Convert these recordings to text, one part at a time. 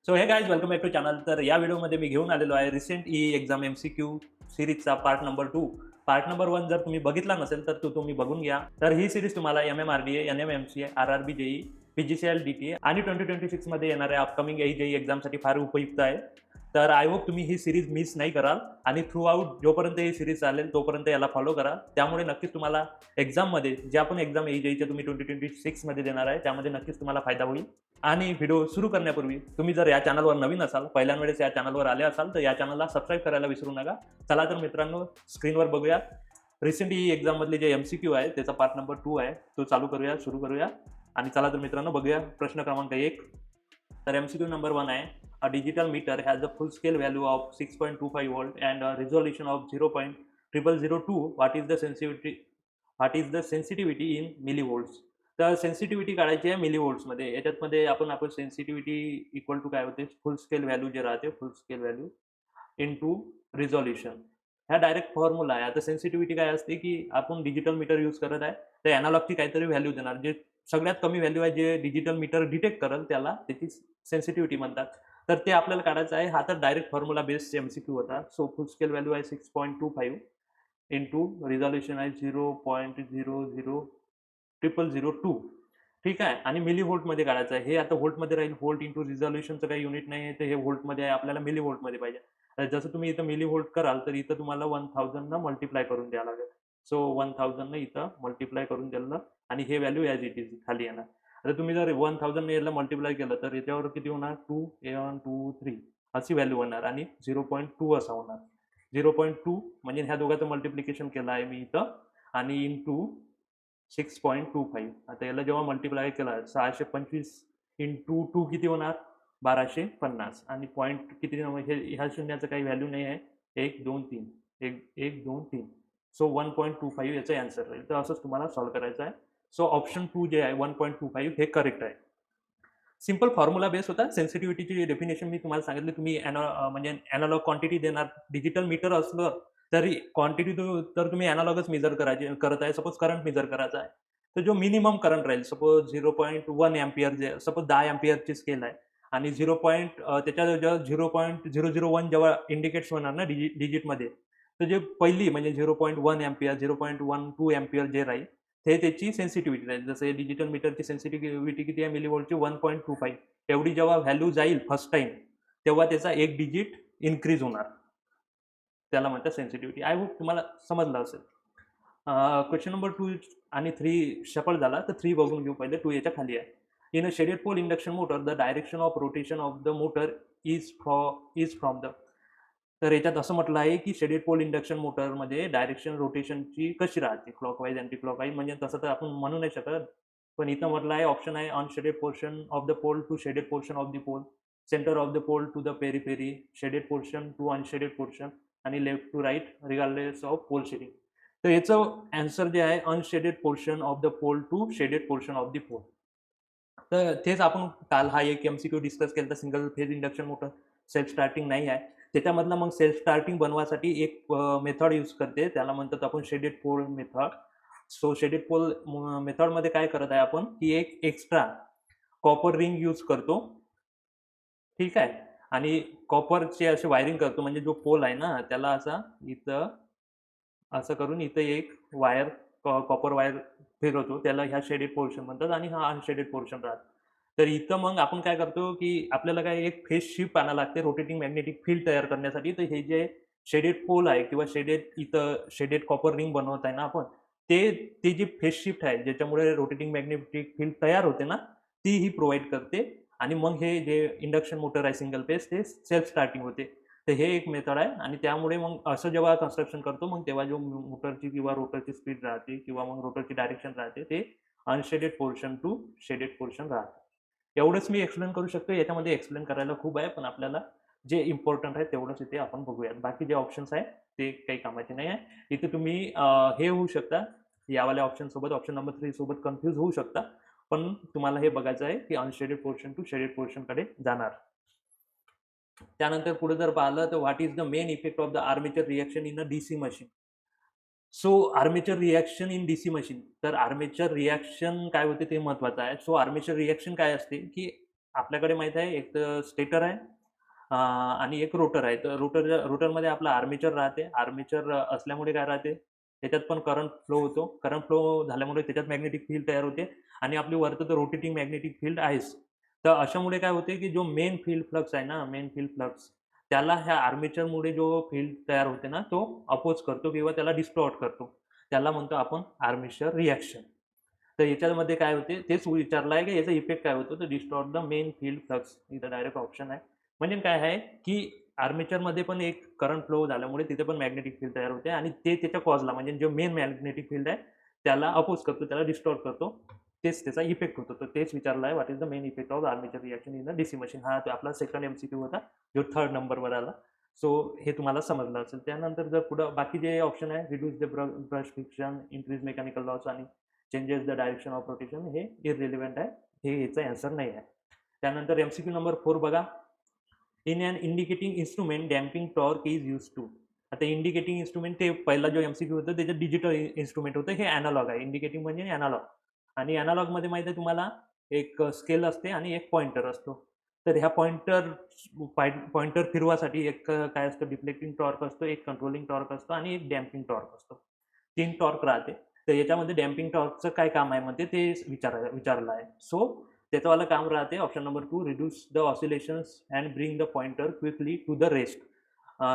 So hey guys welcome back to channel. तर या व्हिडिओमध्ये मी घेऊन आलेलो आहे रिसेंट एक्झाम MCQ सिरीजचा पार्ट नंबर 2. पार्ट नंबर 1 जर तुम्ही बघितला नसेल तर तो तुम्ही बघून घ्या. तर ही सिरीज तुम्हाला MMRDA, NMMCA, RRB JEE, PGCL DTA आणि 2026 मध्ये येणाऱ्या अपकमिंग JEE एक्झामसाठी फार उपयुक्त आहे. तर आय होप तुम्ही ही सिरीज मिस नाही कराल आणि थ्रू आउट जोपर्यंत ही सिरीज चालेल तोपर्यंत याला फॉलो करा. त्यामुळे नक्कीच तुम्हाला एक्झाममध्ये ज्या पण एक्झाम JEEच्या तुम्ही 2026 मध्ये देणार आहे त्यामध्ये नक्कीच तुम्हाला फायदा होईल. आणि व्हिडिओ सुरू करण्यापूर्वी तुम्ही जर या चॅनलवर नवीन असाल, पहिल्या वेळेस या चॅनलवर आले असाल तर या चॅनलला सबस्क्राईब करायला विसरू नका. चला तर मित्रांनो स्क्रीनवर बघूया. रिसेंट एक्झाम मधले जे MCQ आहे त्याचा पार्ट नंबर 2 आहे तो चालू करूया, सुरू करूया. आणि चला तर मित्रांनो बघूया प्रश्न क्रमांक 1. तर MCQ नंबर 1 आहे, a digital meter has a full scale value of 6.25 volt and a resolution of 0.0002. What is the sensitivity in millivolts. तर सेन्सिटिव्हिटी काढायची आहे मिली व्होल्ट्समध्ये. याच्यातमध्ये आपण सेन्सिटिव्हिटी इक्वल टू काय होते, फुल स्केल व्हॅल्यू जे राहते, फुल स्केल व्हॅल्यू इंटू रिझॉल्युशन. ह्या direct formula आहे. आता सेन्सिटिव्हिटी काय असते की आपण डिजिटल मीटर यूज करत आहे तर अॅनालॉगची काहीतरी व्हॅल्यू देणार, जे सगळ्यात कमी व्हॅल्यू आहे जे डिजिटल मीटर डिटेक्ट करेल त्याला त्याची सेन्सिटिव्हिटी म्हणतात. तर ते आपल्याला काढायचं आहे. हा तर डायरेक्ट फॉर्म्युला बेस्ड MCQ होता. सो फुल स्केल व्हॅल्यू आहे 6.25 इंटू रिझॉल्युशन आहे 0.000002. ठीक आहे. आणि मिली व्होल्टमध्ये काढायचं आहे. हे आता व्होल्टमध्ये राहील. व्होल्ट इंटू रिझॉल्युशनचं काही युनिट नाही आहे, तर हे व्होल्टमध्ये आहे. आपल्याला मिली व्होल्टमध्ये पाहिजे. जसं तुम्ही इथं मिली व्होल्ट कराल तर इथं तुम्हाला 1000 न मल्टिप्लाय करून द्यावं लागेल. सो 1000 न इथं मल्टिप्लाय करून दिलं आणि हे व्हॅल्यू ॲज इट इज खाली येणार. आता तुम्ही जर 1000 ने याला मल्टिप्लाय केलं तर याच्यावर किती होणार, 2 1 2 3 अशी व्हॅल्यू होणार आणि 0.2 असा होणार. 0.2 म्हणजे ह्या दोघांचं मल्टिप्लिकेशन केलं आहे मी इथं आणि इंटू 6.25. आता याला जेव्हा मल्टिप्लाय केला 625 इंटू 2 किती होणार, 1250. आणि पॉईंट किती हे ह्या शून्याचं काही व्हॅल्यू नाही आहे. 1 2 3 1 2 3. सो 1.25 याचा आन्सर राहील. तर असंच तुम्हाला सॉल्व्ह करायचं आहे. सो ऑप्शन 2 जे आहे 1.25 हे करेक्ट आहे. सिंपल फॉर्म्युला बेस होता. सेन्सिटिव्हिटीची डेफिनेशन मी तुम्हाला सांगितली. तुम्ही म्हणजे अॅनालॉग क्वांटिटी देणार. डिजिटल मीटर असलं तरी क्वांटिटी तर तुम्ही अॅनालॉगच मेजर करत आहे. सपोज करंट मेजर करायचा आहे तर जो मिनिमम करंट राहील, सपोज 0.1 एम्पियर, जे सपोज 10 एम्पियरची स्केल आहे आणि त्याच्या जेव्हा 0.001 जेव्हा इंडिकेट्स होणार ना डिजिटमध्ये, तर जे पहिली म्हणजे 0.1 एम्पियर, 0.12 एम्पियर जे राहील ते त्याची सेन्सिटिव्हिटी राहील. जसं डिजिटल मीटरची सेन्सिटिव्हिटी किती आहे मिलीव्होल्टची, 1.25. एवढी जेव्हा व्हॅल्यू जाईल फर्स्ट टाइम तेव्हा त्याचा एक डिजिट इन्क्रीज होणार. त्याला म्हणतात सेन्सिटिव्हिटी. आय होप तुम्हाला समजलं असेल. क्वेश्चन नंबर 2 आणि 3 शफल झाला, तर 3 बघून घेऊ पहिले. 2 याच्या खाली आहे. In a shaded pole induction motor the direction of rotation of the motor is from the. तर याच्यात असं म्हटलं आहे की शेडेड पोल इंडक्शन मोटरमध्ये डायरेक्शन रोटेशनची कशी राहते, क्लॉकवाईज अँटी क्लॉकवाईज. म्हणजे तसं तर आपण म्हणू नाही शकत, पण इथं म्हटलं आहे ऑप्शन आहे, on shaded portion of the pole to shaded portion of the pole, centre of the pole to the periphery, shaded portion to unshaded portion आणि left to right regardless of pole shading. तर याचं answer जे आहे unshaded portion of the pole to shaded portion of the pole. तर तेच आपण काल हा एक MCQ डिस्कस केला तर single phase induction motor self starting नाही आहे. त्याच्यामधला मग सेल्फ स्टार्टिंग बनवासाठी एक मेथड यूज करते, त्याला म्हणतात आपण shaded pole method. So shaded pole मेथडमध्ये काय करत आहे आपण की एक एक्स्ट्रा कॉपर रिंग यूज करतो. ठीक आहे. आणि कॉपरचे असे वायरिंग करतो, म्हणजे जो पोल आहे ना त्याला असा इथं असं करून इथं एक वायर, कॉपर वायर फिरवतो, त्याला ह्या शेडेड पोर्शन म्हणतात आणि हा अनशेडेड पोर्शन राहतो. तर इथं मग आपण काय करतो की आपल्याला काय एक फेज शिफ्ट आणायला लागते रोटेटिंग मॅग्नेटिक फील्ड तयार करण्यासाठी. तर हे जे शेडेड पोल आहे किंवा इथं शेडेड कॉपर रिंग बनवत आहे ना आपण, ते ते जी फेज शिफ्ट आहे ज्याच्यामुळे रोटेटिंग मॅग्नेटिक फील्ड तयार होते ना, ती ही प्रोव्हाइड करते. आणि मग हे जे इंडक्शन मोटर आहे सिंगल फेज ते सेल्फ स्टार्टिंग होते. तर हे एक मेथड आहे. आणि त्यामुळे मग असं जेव्हा कन्स्ट्रक्शन करतो मग तेव्हा जो मोटरची किंवा रोटरची स्पीड राहते किंवा मग रोटरची डायरेक्शन राहते ते unshaded portion to shaded portion राहते. एवढंच मी एक्सप्लेन करू शकतो. याच्यामध्ये एक्सप्लेन करायला खूप आहे, पण आपल्याला जे इम्पॉर्टंट आहे तेवढंच इथे आपण बघूयात. बाकी जे ऑप्शन्स आहे ते काही कामाचे नाही आहे. इथे तुम्ही हे होऊ शकता, यावाल्या ऑप्शन सोबत, ऑप्शन नंबर 3 सोबत कन्फ्यूज होऊ शकता. पण तुम्हाला हे बघायचं आहे की अनशेडेड पोर्शन टू शेडेड पोर्शनकडे जाणार. त्यानंतर पुढे जर पाहिलं तर what is the main effect of the armature reaction in a DC machine. So armature reaction in DC machine. तर आर्मेचर रिएक्शन काय होते ते महत्वाचं आहे. सो आर्मेचर रिएक्शन काय असते की आपल्याकडे माहित आहे एक तर स्टेटर आहे आणि एक रोटर आहे. तर रोटरमध्ये आपला आर्मेचर राहते. आर्मेचर असल्यामुळे काय राहते, त्याच्यात पण करंट फ्लो होतो. करंट फ्लो झाल्यामुळे त्याच्यात मॅग्नेटिक फील्ड तयार होते आणि आपली वरती तर रोटेटिंग मॅग्नेटिक फील्ड आहेच. तर अशामुळे काय होते, की जो मेन फील्ड फ्लक्स आहे ना, मेन फील्ड फ्लक्स त्याला ह्या आर्मेचरमुळे जो फील्ड तयार होते ना, तो अपोज करतो किंवा त्याला डिस्टॉर्ट करतो. त्याला म्हणतो आपण आर्मेचर रिएक्शन. तर याच्यामध्ये काय होते तेच विचारलं आहे की याचा इफेक्ट काय होतो, तर distort the main field flux. इथं डायरेक्ट ऑप्शन आहे. म्हणजे काय आहे की आर्मेचरमध्ये पण एक करंट फ्लो झाल्यामुळे तिथे पण मॅग्नेटिक फील्ड तयार होते आणि ते त्याच्या कॉजला म्हणजे जो मेन मॅग्नेटिक फील्ड आहे त्याला अपोज करतो, त्याला डिस्टॉर्ट करतो. तेच त्याचा इफेक्ट होतो. तर तेच विचारलं आहे, what is the main effect of armature reaction in the DC machine. हा तो आपला सेकंड एमसीक्यू होता, जो 3rd नंबरवर आला. सो हे तुम्हाला समजलं असेल. त्यानंतर जर पुढं बाकी जे ऑप्शन आहे, reduce the brush friction, increase mechanical loss आणि changes the direction of rotation, हे इररिलेव्हंट आहे. हे याचा आन्सर नाही आहे. त्यानंतर एमसीक्यू नंबर 4 बघा. In an indicating instrument damping torque is use to. आता इंडिकेटिंग इन्स्ट्रुमेंट ते पहिला जो एमसीक्यू होतं त्याच्यात डिजिटल इन्स्ट्रुमेंट होतं, हे अॅनालॉग आहे. इंडिकेटिंग म्हणजे अॅनालॉग. आणि अॅनालॉगमध्ये माहिती आहे तुम्हाला एक स्केल असते आणि एक पॉइंटर असतो. तर ह्या पॉइंटर फिरवासाठी एक काय असतं, डिफ्लेक्टिंग टॉर्क असतो, एक कंट्रोलिंग टॉर्क असतो आणि एक डॅम्पिंग टॉर्क असतो. 3 टॉर्क राहते. तर याच्यामध्ये डॅम्पिंग टॉर्कचं काय काम आहे म्हणते ते विचारलं आहे. सो त्याचंवालं काम राहते option number 2, reduce the oscillations and bring the pointer quickly to the rest,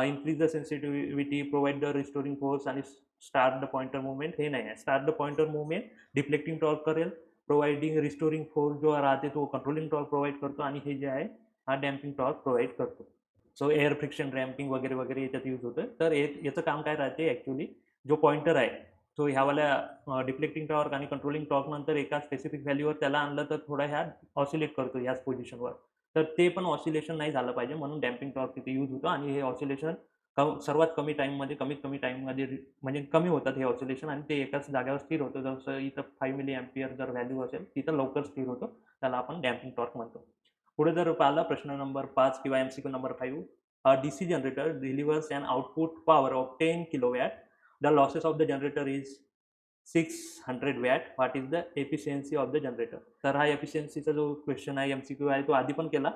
increase the sensitivity, provide the restoring force आणि स्टार्ट द पॉइंटर मुवमेंट. हे नाही आहे. Start the pointer movement deflecting torque करेल, providing restoring force जो राहते तो controlling torque provide करतो आणि हे जे आहे हा डॅम्पिंग टॉर्क प्रोव्हाइड करतो. सो एअर फ्रिक्शन रॅम्पिंग वगैरे वगैरे याच्यात यूज होतं. तर याचं काम काय राहते ॲक्च्युली, जो पॉइंटर आहे तो ह्यावाल्या डिफ्लेक्टिंग टॉर्क आणि कंट्रोलिंग टॉर्क नंतर एका स्पेसिफिक व्हॅल्यूवर त्याला आणलं तर थोडा ह्या ऑसिलेट करतो ह्याच पोझिशनवर. तर ते पण ऑसिलेशन नाही झालं पाहिजे म्हणून डॅम्पिंग टॉर्क तिथे यूज होतो. आणि हे ऑसिलेशन सर्वात कमी टाईममध्ये, कमीत कमी टाईममध्ये म्हणजे कमी होतात हे ऑसिलेशन आणि ते एकाच जागेवर स्थिर होतं. जसं इथं 5 मिली अँपियर जर व्हॅल्यू असेल तिथं लवकर स्थिर होतं. त्याला आपण डॅम्पिंग टॉर्क म्हणतो. पुढे जर पाहिलं प्रश्न नंबर 5 किंवा MCQ number 5, a DC generator delivers an output power of 10 kilowatt. The losses of the generator is 600 watt. What is the efficiency of the generator. तर हा एफिशियन्सीचा जो क्वेश्चन आहे एमसीक्यू आहे तो आधी पण केला.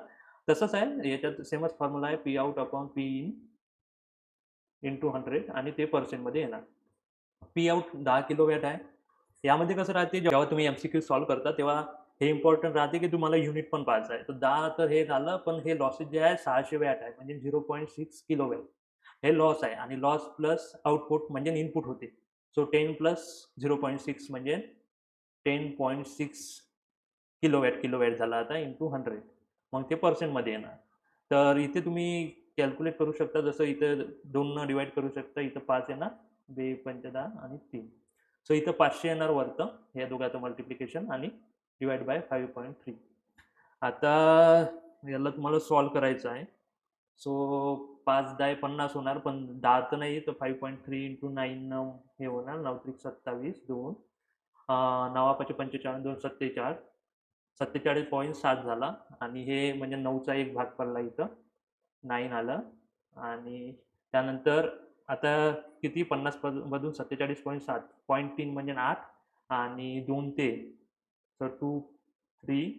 तसंच आहे, याच्यात सेमच फॉर्म्युला आहे, P out upon P in into 100 आणि ते पर्सेंटमध्ये येणार. पी आउट 10 किलोवॅट आहे. यामध्ये कसं राहते, जेव्हा तुम्ही एमसीक्यू सॉल्व्ह करता तेव्हा हे इम्पॉर्टंट राहते की तुम्हाला युनिट पण पाहायचं आहे. तर 10 तर हे झालं, पण हे लॉसेस जे आहे 600 वॅट आहे म्हणजे 0.6 किलोवॅट हे लॉस आहे. आणि लॉस प्लस आउटपुट म्हणजे इनपुट होते. सो 10 प्लस 0.6 म्हणजे 10.6 किलोवॅट झाला आता इंटू 100. मग ते पर्सेंटमध्ये येणार. तर इथे तुम्ही कॅल्क्युलेट करू शकता. जसं इथं 2 डिवाइड करू शकता. इथं 5 येणार, 2 पंच 10 आणि 3. सो इथं 500 येणार वरतं या दोघांचं मल्टिप्लिकेशन आणि डिवाइड बाय 5.3. आता याला तुम्हाला सॉल्व्ह करायचं आहे. सो 5 10 50 होणार, पण 10 तर नाही, तर 5.3 इंटू 9 हे होणार, 9 त्रिक 27, 2 9 5 45, 2 47, 47.7 झाला. आणि हे म्हणजे 9चा एक भाग पडला इथं, 9 आलं. आणि त्यानंतर आता किती 50 मधून 47.7, 0.3 म्हणजे 8 आणि 2 ते, तर 2 3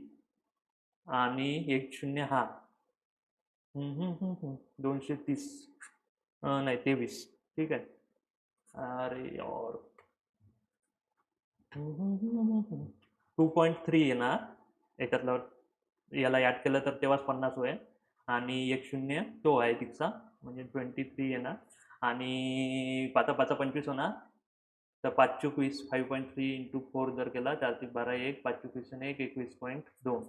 आणि 1 0 हा 230 नाही 23. ठीक आहे. अरे यार 2.3 येणार याच्यातलं. याला ॲड केलं तर तेव्हाच 50 होईल. आणि 1 0 तो आहे तिचा म्हणजे 23 येणार. आणि 5 5 25 होणार. तर 5 चूक 20, 5.3 इंटू 4 जर केला 4 3 12 1, 5 चूक 20 1, 21.2.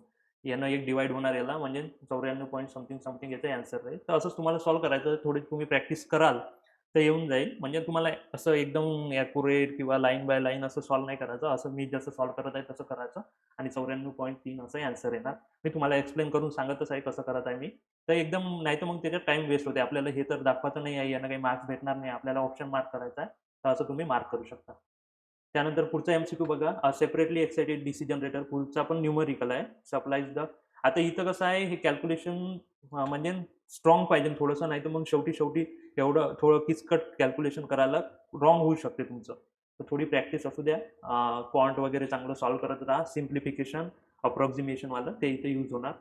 यानं एक डिवाइड होणार याला म्हणजे 94 पॉईंट समथिंग याचा आन्सर राहील. तर असंच तुम्हाला सॉल्व्ह करायचं. थोडी तुम्ही प्रॅक्टिस कराल तर येऊन जाईल. म्हणजे तुम्हाला असं एकदम ॲक्युरेट किंवा लाईन बाय लाईन असं सॉल्व्ह नाही करायचं. असं मी जसं सॉल्व्ह करत आहे तसं करायचं आणि 94.3 असं आन्सर येणार. मी तुम्हाला एक्सप्लेन करून सांगतच आहे कसं करत आहे मी. तर एकदम नाही तर मग त्याच्यात टाईम वेस्ट होते. आपल्याला हे तर दाखवायचं नाही आहे, यांना काही मार्क्स भेटणार नाही, आपल्याला ऑप्शन मार्क करायचा आहे. तर असं तुम्ही मार्क करू शकता. त्यानंतर पुढचा एमसीक्यू बघा. सेपरेटली एक्साइटेड डीसी जनरेटर, पुढचा पण न्यूमरिकल आहे. Supplies the. आता इथं कसं आहे, हे कॅल्क्युलेशन म्हणजे स्ट्रॉंग पाहिजे थोडंसं, नाही तर मग शेवटी एवढं थोडं किचकट कॅल्क्युलेशन करायला रॉंग होऊ शकते तुमचं. तर थोडी प्रॅक्टिस असू द्या. क्वांट वगैरे चांगलं सॉल्व्ह करत राहा. सिम्प्लिफिकेशन अप्रॉक्सिमेशनवालं ते इथे यूज होणार.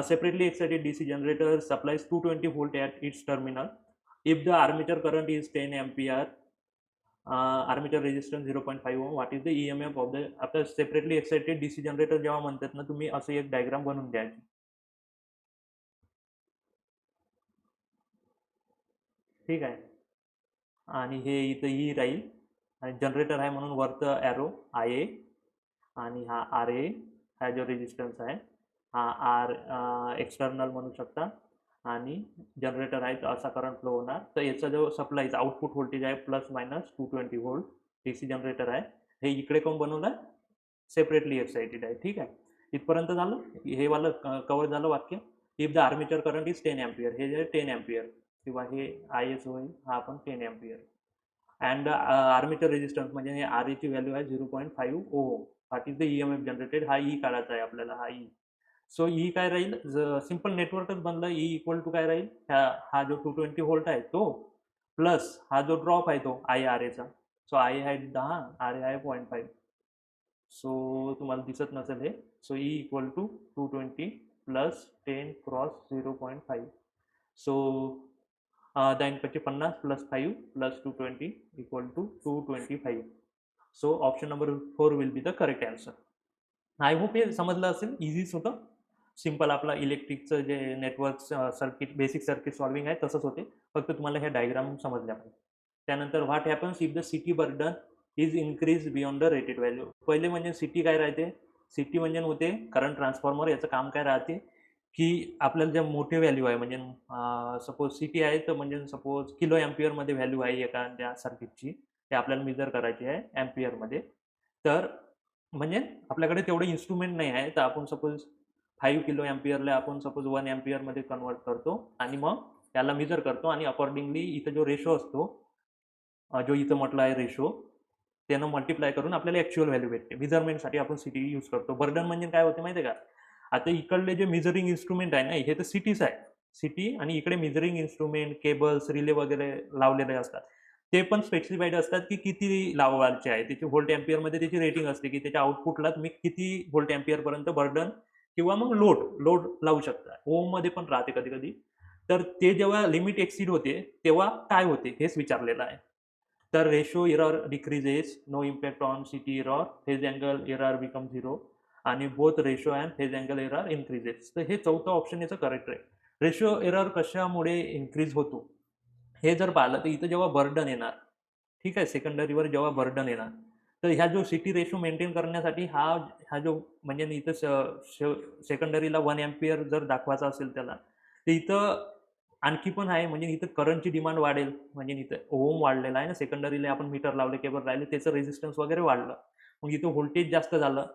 separately excited DC generator supplies 220 volt at its terminal. If the armature current is 10 ampere, armature resistance 0.5 ohm, what is the EMF of the, आता सेपरेटली एक्साइटेड डीसी जनरेटर जेव्हा म्हणतात ना तुम्ही, असं एक डायग्राम बनवून द्यायची. ठीक आहे. आणि हे इथं ई राहील आणि जनरेटर आहे म्हणून वरचं ॲरो आय ए, आणि हा आर ए हा जो रेजिस्टन्स आहे हा आर एक्सटर्नल म्हणू शकता, आणि जनरेटर आहे तर असा करंट फ्लो होणार. तर याचा जो सप्लायचा आउटपुट व्होल्टेज आहे plus minus 220 volt, DC generator आहे. हे इकडे कोण बनवलं, सेपरेटली एक्साइटेड आहे. ठीक आहे, इथपर्यंत झालं. हे वालं कवर झालं वाक्य. If the armature current is 10 ampere, हे जे 10 एम्पियर किंवा हे आय एस होईल हा पण 10 एम्पियर, अँड आर्मेचर रेजिस्टन्स म्हणजे हे आर एची व्हॅल्यू आहे 0.5 ohm. What is the EMF generated, हा ई काढायचा आहे आपल्याला, हा ई. सो ई काय राहील, सिम्पल नेटवर्कच बनलं. ई इक्वल टू काय राहील, हा जो 220 व्होल्ट आहे तो प्लस हा जो ड्रॉप आहे तो आय आर एचा. सो आय आहे 10, आर ए आहे 0.5. सो तुम्हाला दिसत नसेल हे. So E equal to 220 plus 10 cross 0.5. So 50 plus 5 plus 220 equal to 225. So option number 4 will be the correct answer. I hope हे समजलं असेल, इझीच होतं. सिम्पल आपला इलेक्ट्रिकचं जे network circuit, basic circuit solving आहे तसंच होते, फक्त तुम्हाला ह्या डायग्राम समजल्या पाहिजे. त्यानंतर what happens if the city burden is increase beyond the rated value. पहिले म्हणजे सिटी काय राहते, सिटी म्हणजे होते करंट ट्रान्सफॉर्मर. याचं काम काय राहते की आपल्याला जे मोठे व्हॅल्यू आहे, म्हणजे सपोज सिटी आहे तर म्हणजे सपोज किलो ॲम्पियरमध्ये व्हॅल्यू आहे एखाद्या सर्किटची, ते आपल्याला मेजर करायची आहे ॲम्पियरमध्ये. तर म्हणजे आपल्याकडे तेवढे इन्स्ट्रुमेंट नाही आहे, तर आपण सपोज 5 किलो ॲम्पियरला आपण सपोज 1 ॲम्पियरमध्ये कन्वर्ट करतो आणि मग त्याला मेजर करतो, आणि अकॉर्डिंगली इथं जो रेशो असतो, जो इथं म्हटलं आहे रेशो, त्यानं मल्टिप्लाय करून आपल्याला ॲक्च्युअल व्हॅल्यू भेटते. मेजरमेंटसाठी आपण सिटी यूज करतो. बर्डन म्हणजे काय होते माहिती आहे का, आता इकडले जे मेजरिंग इन्स्ट्रुमेंट आहे ना, हे तर सिटीच आहे, सिटी, आणि इकडे मेजरिंग इन्स्ट्रुमेंट, केबल्स, रिले वगैरे लावलेले असतात. ते पण स्पेसिफाईड असतात की किती लावायचे आहे. त्याची व्होल्ट ॲम्पियरमध्ये त्याची रेटिंग असते की त्याच्या आउटपुटला तुम्ही किती व्होल्ट ॲम्पियरपर्यंत बर्डन किंवा मग लोड लावू शकता. ओममध्ये पण राहते कधी कधी. तर ते जेव्हा लिमिट एक्सीड होते तेव्हा काय होते हेच विचारलेलं आहे. तर ratio error decreases, no impact on CT error, phase angle error become 0, आणि both ratio and phase angle error increases. तर हे चौथं ऑप्शन याचं करेक्ट आहे. रेशो एरर कशामुळे इन्क्रीज होतो हे जर पाहिलं तर इथं जेव्हा बर्डन येणार, ठीक आहे, सेकंडरीवर जेव्हा बर्डन येणार, तर ह्या जो सिटी रेशो मेंटेन करण्यासाठी हा जो म्हणजे इथं सेकंडरीला 1 एम्पियर जर दाखवायचा असेल त्याला, तर इथं आणखी पण आहे, म्हणजे इथं करंटची डिमांड वाढेल. म्हणजे इथं ओम वाढलेला आहे ना, सेकंडरीला आपण मीटर लावले, केबल राहिले, त्याचं रेजिस्टन्स वगैरे वाढलं, मग इथं व्होल्टेज जास्त झालं.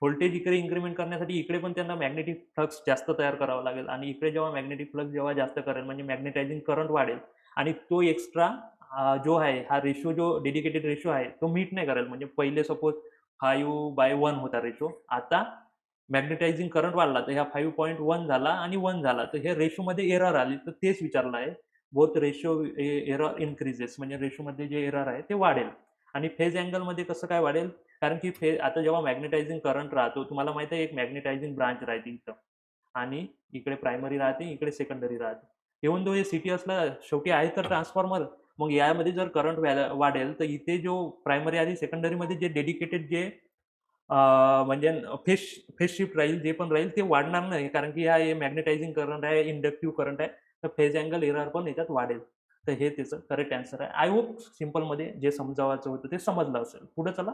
व्होल्टेज इकडे इन्क्रीमेंट करण्यासाठी इकडे पण त्यांना मॅग्नेटिक फ्लक्स जास्त तयार करावा लागेल, आणि इकडे जेव्हा मॅग्नेटिक फ्लक्स जेव्हा जास्त करेल म्हणजे मॅग्नेटायझिंग करंट वाढेल, आणि तो एक्स्ट्रा जो आहे हा रेशो, जो डेडिकेटेड रेशो आहे तो मीट नाही करेल. म्हणजे पहिले सपोज 5/1 होता रेशो, आता मॅग्नेटायझिंग करंट वाढला तर ह्या 5.1 झाला आणि 1 झाला, तर हे रेशोमध्ये एरर आली. तर तेच विचारलं आहे, बोथ रेशो एरर इन्क्रीजेस, म्हणजे रेशोमध्ये जे एरर आहे ते वाढेल. आणि फेज अँगलमध्ये कसं काय वाढेल, कारण की आता जेव्हा मॅग्नेटायझिंग करंट राहतो, तुम्हाला माहिती आहे एक मॅग्नेटायझिंग ब्रांच राहते इथं, आणि इकडे प्रायमरी राहते, इकडे सेकंडरी राहते. इव्हन दो हे सिटी असला, शेवटी आहे तर ट्रान्सफॉर्मर. मग यामध्ये जर करंट वाढेल तर इथे जो प्रायमरी आणि सेकंडरीमध्ये जे डेडिकेटेड जे म्हणजे फेज शिफ्ट राहील, जे पण राहील ते वाढणार नाही, कारण की हा मॅग्नेटायझिंग करंट आहे, इंडक्टिव्ह करंट आहे, तर फेज अँगल एरर पण याच्यात वाढेल. तर हे त्याचं करेक्ट आन्सर आहे. आय होप सिम्पलमध्ये जे समजावायचं होतं ते समजलं असेल. पुढे चला.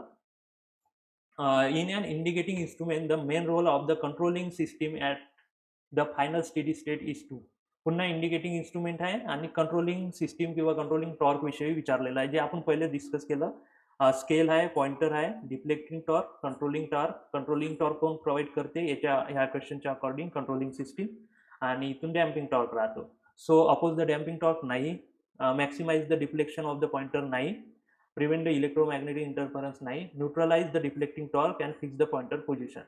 In an indicating instrument, the main role of the controlling system at the final steady state is to. पुन्हा इंडिकेटिंग इन्स्ट्रुमेंट आहे आणि कंट्रोलिंग सिस्टीम किंवा कंट्रोलिंग टॉर्क विषयी विचारलेलं आहे, जे आपण पहिले डिस्कस केलं. स्केल आहे, पॉइंटर आहे, deflecting torque, controlling torque. Controlling torque कोण प्रोव्हाइड करते ह्या क्वेश्चनच्या अकॉर्डिंग, कंट्रोलिंग सिस्टीम. आणि इथून डॅम्पिंग टॉर्क राहतो. So oppose the damping torque नाही, maximise the deflection of the pointer नाही, प्रिव्हेंट द इलेक्ट्रोमॅग्नेटिक इंटरफरन्स नाही, neutralise the deflecting torque and fix the pointer position.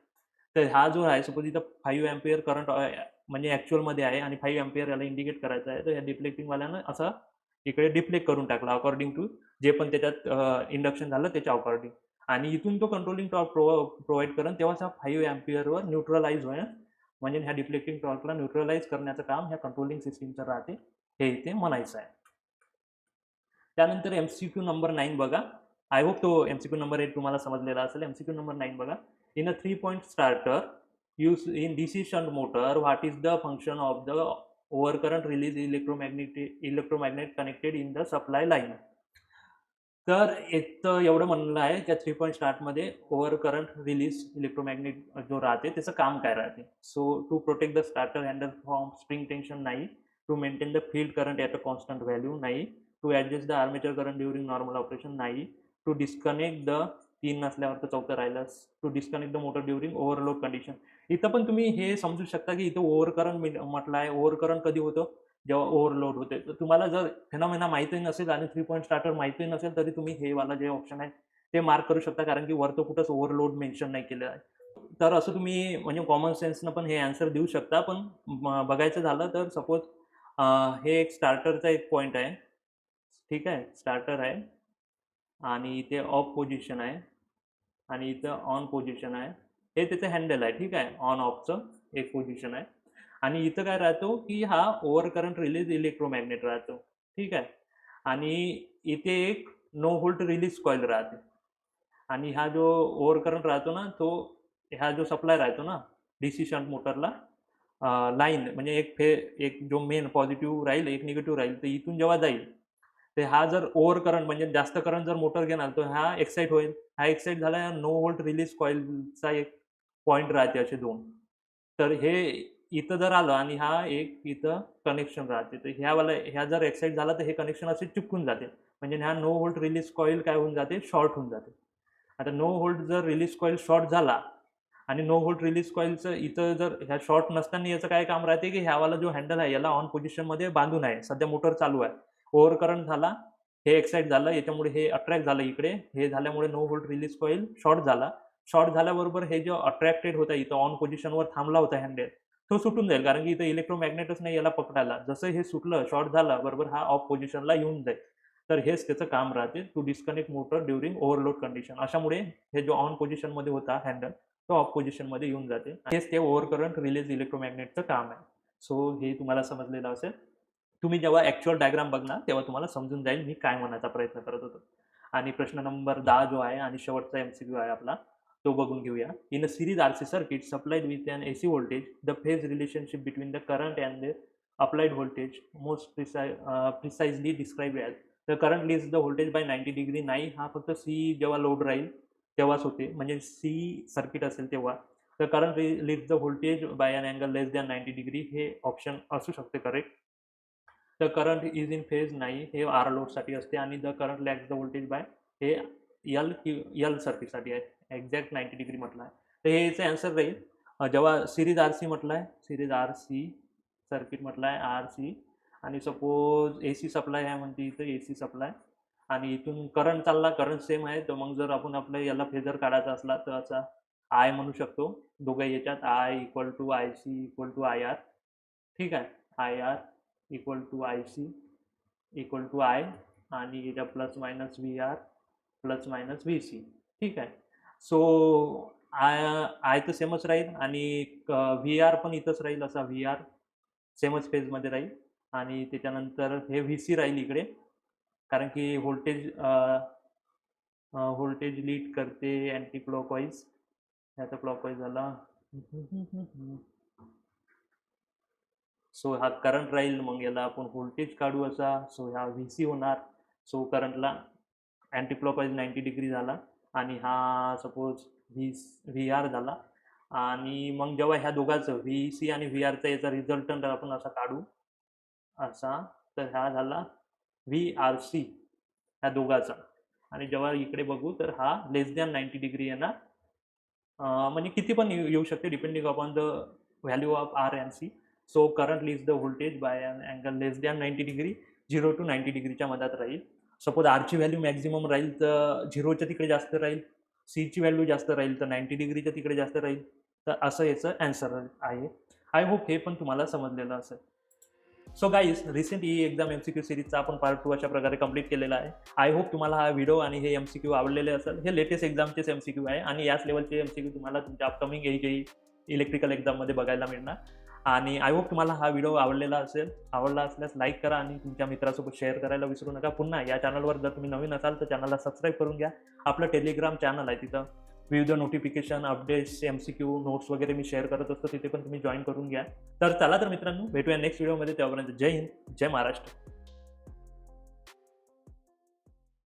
तर हा जो आहे, सपोज इथं 5 एम्पियर करंट म्हणजे ॲक्च्युअलमध्ये आहे आणि 5 एम्पियर याला इंडिकेट करायचं आहे, तर या डिफ्लेक्टिंगवाल्यानं असं इकडे डिफ्लेक्ट करून टाकला अकॉर्डिंग टू जे पण त्याच्यात इंडक्शन झालं त्याच्या अकॉर्डिंग. आणि इथून तो कंट्रोलिंग टॉर्क प्रोव्हाइड करेन, तेव्हाच हा 5 एम्पियरवर न्यूट्रलाइज होईल म्हणजे ह्या डिफ्लेक्टिंग टॉर्कला न्यूट्रलाइज करण्याचं काम ह्या कंट्रोलिंग सिस्टीमचं राहते, हे इथे म्हणायचं आहे. त्यानंतर MCQ नंबर 9 बघा. आय होप तो MCQ नंबर 8 तुम्हाला समजलेला असेल. MCQ नंबर 9 बघा. In a 3 point starter use in DC shunt motor, what is the function of the overcurrent release electromagnet connected in the supply line. तर एक तर एवढं म्हणलं आहे त्या 3 पॉईंट स्टार्टमध्ये ओव्हर करंट रिलीज इलेक्ट्रोमॅग्नेट जो राहते त्याचं काम काय राहते. So to protect the starter handle from spring tension नाही, to maintain the field current at a constant value नाही, to adjust the armature current during normal operation नाही, टू डिस्कनेक्ट द 3 नसल्यावर तर 4थं राहिलं, to disconnect the motor during overload condition. इथं पण तुम्ही हे समजू शकता की इथं ओव्हर करंट म्हटलं आहे. ओव्हर करंट कधी होतं, जेव्हा ओव्हरलोड होते. तर तुम्हाला जर फेनॉमेना माहिती नसेल आणि 3 पॉईंट स्टार्टर माहिती नसेल तरी तुम्ही हे वाला जे ऑप्शन आहे ते मार्क करू शकता, कारण की वरतं कुठंच ओव्हरलोड मेन्शन नाही केलं आहे. तर असं तुम्ही म्हणजे कॉमन सेन्सनं पण हे आन्सर देऊ शकता. पण बघायचं झालं तर सपोज हे एक स्टार्टरचा एक पॉईंट आहे, ठीक आहे. स्टार्टर आहे आणि इथे ऑफ पोझिशन आहे आणि इथं ऑन पोझिशन आहे. हे त्याचं हँडल आहे, ठीक आहे. ऑन ऑफचं एक पोझिशन आहे आणि इथं काय राहतो की हा ओव्हर करंट रिलीज इलेक्ट्रोमॅग्नेट राहतो, ठीक आहे. आणि इथे एक नो व्होल्ट रिलीज कॉईल राहते आणि हा जो ओव्हर करंट राहतो ना, तो ह्या जो सप्लाय राहतो ना DC शंट मोटरला, लाईन म्हणजे एक जो मेन पॉझिटिव्ह राहील, एक निगेटिव्ह राहील, तर इथून जेव्हा जाईल तर हा जर ओव्हर करंट म्हणजे जास्त करंट जर मोटर घेणार तर हा एक्साइट होईल. हा एक्साइट झाला, नो व्होल्ट रिलीज कॉईलचा एक पॉईंट राहते असे 2. तर हे इथं जर आलं आणि हा एक इथं कनेक्शन राहते, तर ह्या जर एक्साइट झाला तर हे कनेक्शन असे चिपकून जाते. म्हणजे हा नो व्होल्ट रिलीज कॉईल काय होऊन जाते, शॉर्ट होऊन जाते. आता नो व्होल्ट जर रिलीज कॉईल शॉर्ट झाला आणि नो व्होल्ट रिलीज कॉईलचं इथं जर ह्या शॉर्ट नसताना याचं काय काम राहते की ह्यावाला जो हँडल आहे याला ऑन पोझिशनमध्ये बांधून आहे. सध्या मोटर चालू आहे, ओव्हर करंट झाला, हे एक्साइट झालं, याच्यामुळे हे अट्रॅक्ट झालं इकडे. हे झाल्यामुळे no volt release coil short झाला. शॉर्ट झाल्याबरोबर हे जो अट्रॅक्टेड होता इथं ऑन पोझिशनवर थांबला होता हँडल, तो सुटून जाईल, कारण की इथं इलेक्ट्रोमॅग्नेटच नाही याला पकडायला. जसं हे सुटलं, शॉर्ट झाला, बरोबर हा ऑफ पोझिशनला येऊन जाईल. तर हेच त्याचं काम राहते, to disconnect motor during overload condition. अशामुळे हे जो ऑन पोझिशनमध्ये होता हँडल तो ऑफ पोझिशनमध्ये येऊन जाते. हेच ते ओव्हर करंट रिलीज इलेक्ट्रोमॅग्नेटचं काम आहे. सो हे तुम्हाला समजलेलं असेल. तुम्ही जेव्हा ॲक्च्युअल डायग्राम बघणार तेव्हा तुम्हाला समजून जाईल मी काय म्हणायचा प्रयत्न करत होतो. आणि प्रश्न नंबर 10 जो आहे आणि शेवटचा MCQ आहे आपला, तो बघून घेऊया. In a series RC circuit supplied with an AC voltage, the phase relationship between the current and the applied voltage most precisely describe as the current leads the voltage by 90 degree. नाही, हा फक्त C जेव्हा load राहील तेव्हाच होते, म्हणजे C circuit असेल तेव्हा. The current leads the voltage by an angle less than 90 degree, हे ऑप्शन असू शकते correct. The current is in phase नाही, हे आर लोडसाठी असते. आणि the current lags the voltage by, हे एल सर्किटसाठी आहे. एक्झॅक्ट 90 डिग्री म्हटलं आहे, तर हे याचं आन्सर राहील. जेव्हा सिरीज RC म्हटलं आहे, सिरीज RC सर्किट म्हटलं आहे, RC, आणि सपोज AC सप्लाय आहे म्हणते इथं, AC सप्लाय, आणि इथून करंट चालला, करंट सेम आहे. तर मग जर आपण आपलं याला फेजर काढायचा असला तर असा आय म्हणू शकतो. दोघं याच्यात I equal to IC equal to IR, ठीक आहे. IR equal to IC equal to I, आणि इथं plus minus VR plus minus VC, ठीक आहे. सो आय तर सेमच राहील आणि VR पण इथंच राहील, असा VR सेमच फेजमध्ये राहील. आणि त्याच्यानंतर हे VC राहील इकडे, कारण की व्होल्टेज लीड करते अँटी क्लॉकवाईज. ह्याचा क्लॉकवाईज झाला. सो हा करंट राहील, मग याला आपण व्होल्टेज काढू असा. सो हा VC होणार. सो करंटला अँटी क्लॉकवाईज 90 डिग्री झाला आणि हा सपोज VR झाला. आणि मग जेव्हा ह्या दोघांचं VC आणि VRचा याचा रिझल्टंट आपण असा काढू असा, तर हा झाला VRC ह्या दोघांचा. आणि जेव्हा इकडे बघू तर हा लेस दॅन 90 डिग्री येणार. म्हणजे किती पण येऊ शकते depending upon the value of R and C. So current leads the voltage by an angle less than 90 degree, 0 to 90 डिग्रीच्या मधात राहील. सपोज आरची व्हॅल्यू मॅक्झिमम राहील तर 0च्या तिकडे जास्त राहील, सीची व्हॅल्यू जास्त राहील तर 90 डिग्रीच्या तिकडे जास्त राहील. तर असं याचं आन्सर आहे. आय होप हे पण तुम्हाला समजलेलं असेल. सो गाईज, रिसेंट ही एक्झाम MCQ सिरीजचा आपण पार्ट 2 अशा प्रकारे कंप्लीट केलेला आहे. आय होप तुम्हाला हा व्हिडिओ आणि हे MCQ आवडलेले असेल. हे लेटेस्ट एक्झामचेच MCQ आहे आणि याच लेवलचे MCQ तुम्हाला तुमच्या अपकमिंग AJE इलेक्ट्रिकल एक्झाममध्ये बघायला मिळणार. आणि आय होप तुम्हाला हा व्हिडिओ आवडला असल्यास लाईक करा आणि तुमच्या मित्रासोबत शेअर करायला विसरू नका. पुन्हा या चॅनलवर जर तुम्ही नवीन असाल तर चॅनलला सबस्क्राईब करून घ्या. आपलं टेलिग्राम चॅनल आहे, तिथं विविध नोटिफिकेशन, अपडेट्स, MCQ, नोट्स वगैरे मी शेअर करत असतो, तिथे पण तुम्ही जॉईन करून घ्या. तर चला तर मित्रांनो, भेटूया नेक्स्ट व्हिडिओमध्ये. तेव्हापर्यंत जय हिंद, जय महाराष्ट्र.